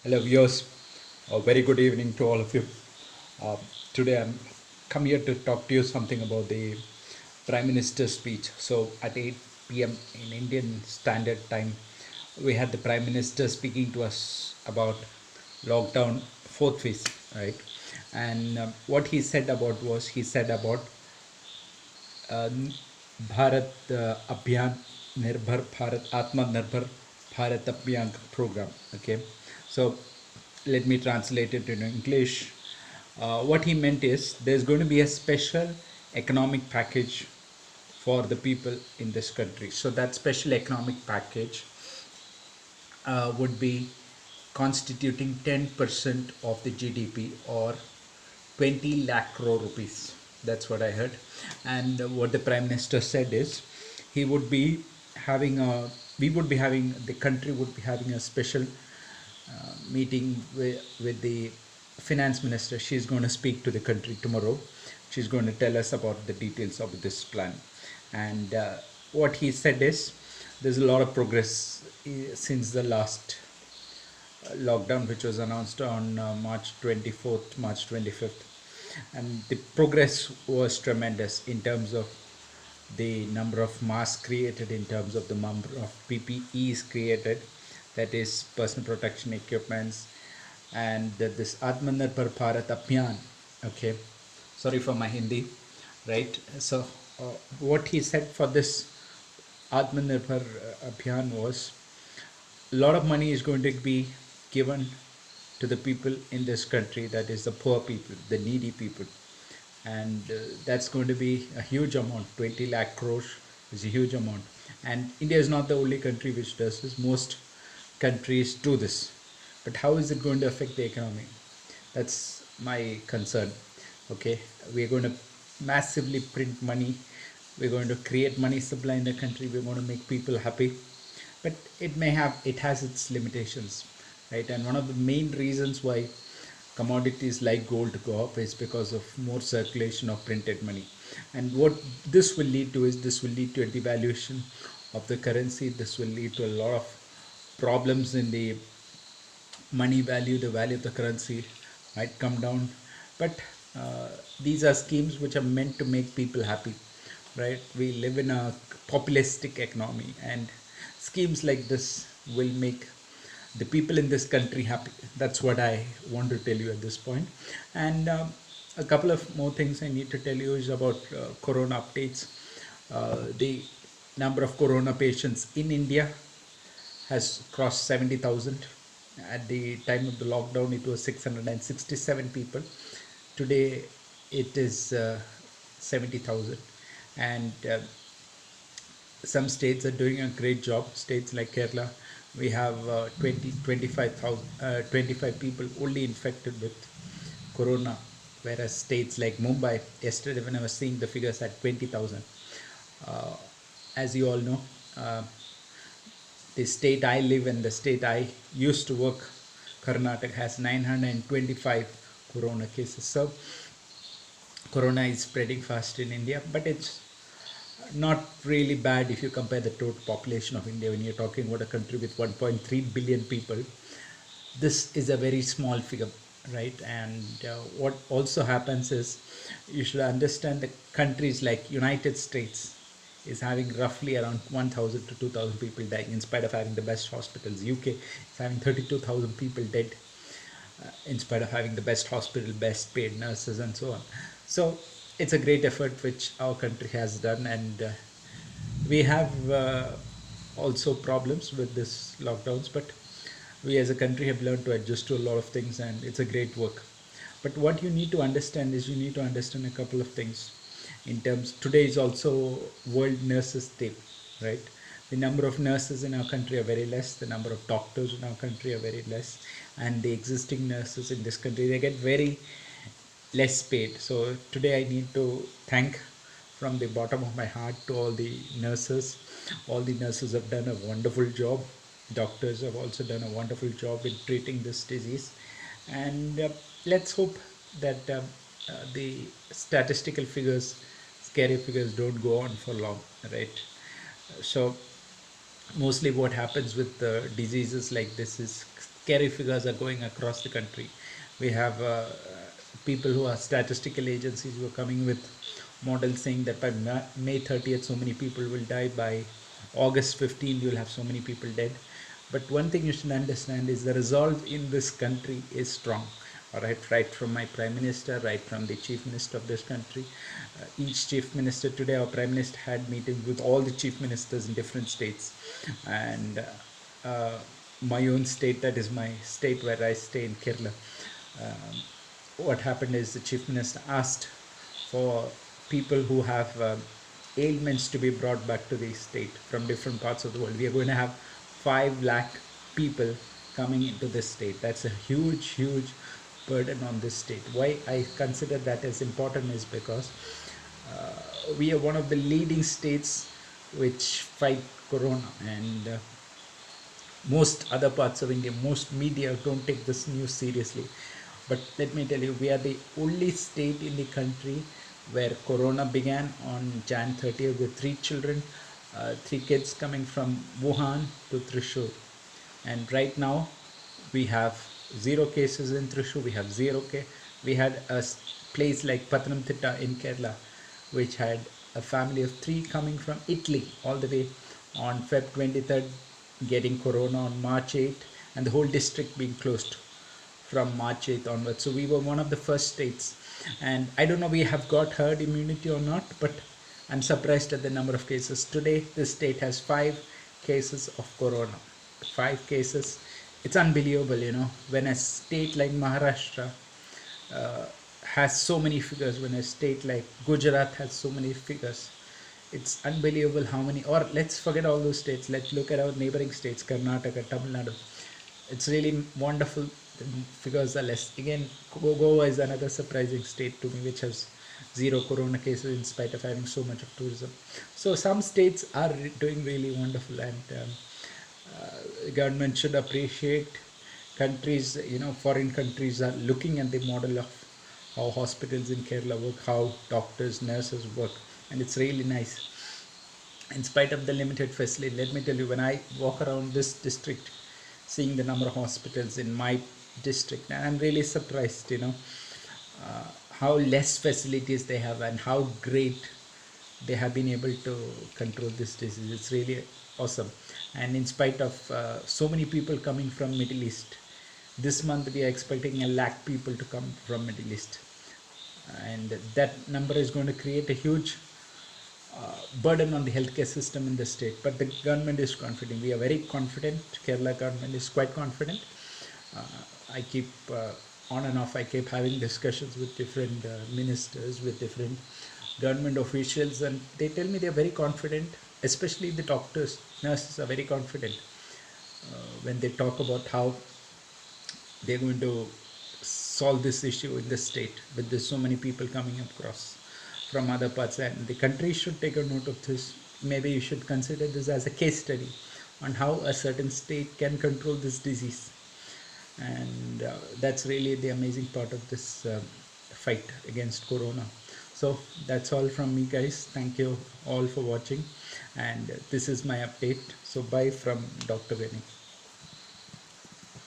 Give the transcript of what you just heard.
Hello, viewers. A very good evening to all of you. Uh, Today I'm come here to talk to you something about the Prime Minister's speech. So at 8 p.m. in Indian Standard Time, we had the Prime Minister speaking to us about lockdown fourth phase, right? And what he said about was he said about uh, Bharat Abhiyan Nirbhar Bharat Atma Nirbhar Bharat Abhiyan program. Okay, so let me translate it in English. What he meant is there's going to be a special economic package for the people in this country. So that special economic package would be constituting 10% of the GDP or 20 lakh crore rupees. That's what I heard. And what the Prime Minister said is he would be having a, we would be having, the country would be having a special meeting with the finance minister. She's going to speak to the country tomorrow. She's going to tell us about the details of this plan. And what he said is there's a lot of progress since the last lockdown, which was announced on March 24th, March 25th. And the progress was tremendous in terms of the number of masks created, in terms of the number of PPEs created, that is personal protection equipments, and this Atmanirbhar Bharat Abhiyan. Okay, sorry for my Hindi, right? So, what he said for this Atmanirbhar Abhiyan was a lot of money is going to be given to the people in this country, that is the poor people, the needy people. And that's going to be a huge amount. 20 lakh crores is a huge amount. And India is not the only country which does this. Most countries do this. But how is it going to affect the economy? That's my concern. Okay, we're going to massively print money. We're going to create money supply in the country. We're going to make people happy, but it has its limitations, right? And one of the main reasons why commodities like gold go up is because of more circulation of printed money. And what this will lead to is this will lead to a devaluation of the currency. This will lead to a lot of problems in the money value. The value of the currency might come down. But uh, these are schemes which are meant to make people happy, right? We live in a populistic economy, and schemes like this will make the people in this country happy. That's what I want to tell you at this point. And a couple of more things I need to tell you is about corona updates. The number of corona patients in India has crossed 70,000. At the time of the lockdown, it was 667 people. Today, it is 70,000. And some states are doing a great job. States like Kerala, we have 25 people only infected with corona, whereas states like Mumbai, yesterday when I was seeing the figures at 20,000. Uh, as you all know, uh, the state I live in, the state I used to work, Karnataka, has 925 corona cases. So corona is spreading fast in India, but it's not really bad if you compare the total population of India. When you're talking about a country with 1.3 billion people, this is a very small figure, right? And what also happens is you should understand the countries like United States is having roughly around 1000 to 2000 people dying in spite of having the best hospitals. UK is having 32,000 people dead in spite of having the best hospital, best paid nurses, and so on. So it's a great effort which our country has done. And we have also problems with this lockdowns, but we as a country have learned to adjust to a lot of things, and it's a great work. But what you need to understand is you need to understand a couple of things. In terms, today is also World Nurses Day, right? The number of nurses in our country are very less. The number of doctors in our country are very less, and the existing nurses in this country, they get very less paid. So today I need to thank from the bottom of my heart to all the nurses. All the nurses have done a wonderful job. Doctors have also done a wonderful job in treating this disease. And let's hope that the statistical figures, scary figures, don't go on for long, right? So mostly what happens with diseases like this is scary figures are going across the country. We have people who are statistical agencies who are coming with models saying that by May 30th, so many people will die. By August 15th, you'll have so many people dead. But one thing you should understand is the resolve in this country is strong. All right from my prime minister, right from the chief minister of this country. Each chief minister today, our prime minister had meetings with all the chief ministers in different states, and my own state, that is my state where I stay in Kerala. Um, what happened is the chief minister asked for people who have ailments to be brought back to the state from different parts of the world. We are going to have 5 lakh people coming into this state. That's a huge, huge burden on this state. Why I consider that as important is because we are one of the leading states which fight corona, and most other parts of India, most media don't take this news seriously. But let me tell you, we are the only state in the country where corona began on Jan 30th with 3 children, 3 kids coming from Wuhan to Thrissur. And right now, we have 0 cases in Thrissur, we have 0 We had a place like Pathanamthitta in Kerala, which had a family of 3 coming from Italy all the way on Feb 23rd, getting corona on March 8th, and the whole district being closed from March 8th onwards. So we were one of the first states. And I don't know we have got herd immunity or not, but I'm surprised at the number of cases. Today, this state has 5 cases of corona. 5 cases. It's unbelievable. When a state like Maharashtra uh, has so many figures, when a state like Gujarat has so many figures, it's unbelievable how many. Or let's forget all those states. Let's look at our neighboring states, Karnataka, Tamil Nadu. It's really wonderful. The figures are less. Again, Goa is another surprising state to me, which has 0 corona cases in spite of having so much of tourism. So some states are doing really wonderful, and government should appreciate countries. Foreign countries are looking at the model of how hospitals in Kerala work, how doctors, nurses work, and it's really nice. In spite of the limited facility, let me tell you, when I walk around this district, seeing the number of hospitals in my district, and I'm really surprised, how less facilities they have and how great they have been able to control this disease. It's really awesome. And in spite of so many people coming from Middle East, this month we are expecting 1 lakh people to come from Middle East, and that number is going to create a huge burden on the healthcare system in the state. But the government is confident. We are very confident. Kerala government is quite confident. I keep on and off. I keep having discussions with different ministers, with different government officials, and they tell me they are very confident. Especially the doctors, nurses are very confident when they talk about how they're going to solve this issue in the state with this so many people coming across from other parts, and the country should take a note of this. Maybe you should consider this as a case study on how a certain state can control this disease. And that's really the amazing part of this fight against corona. So that's all from me, guys. Thank you all for watching, and this is my update. So bye from Dr. Veni.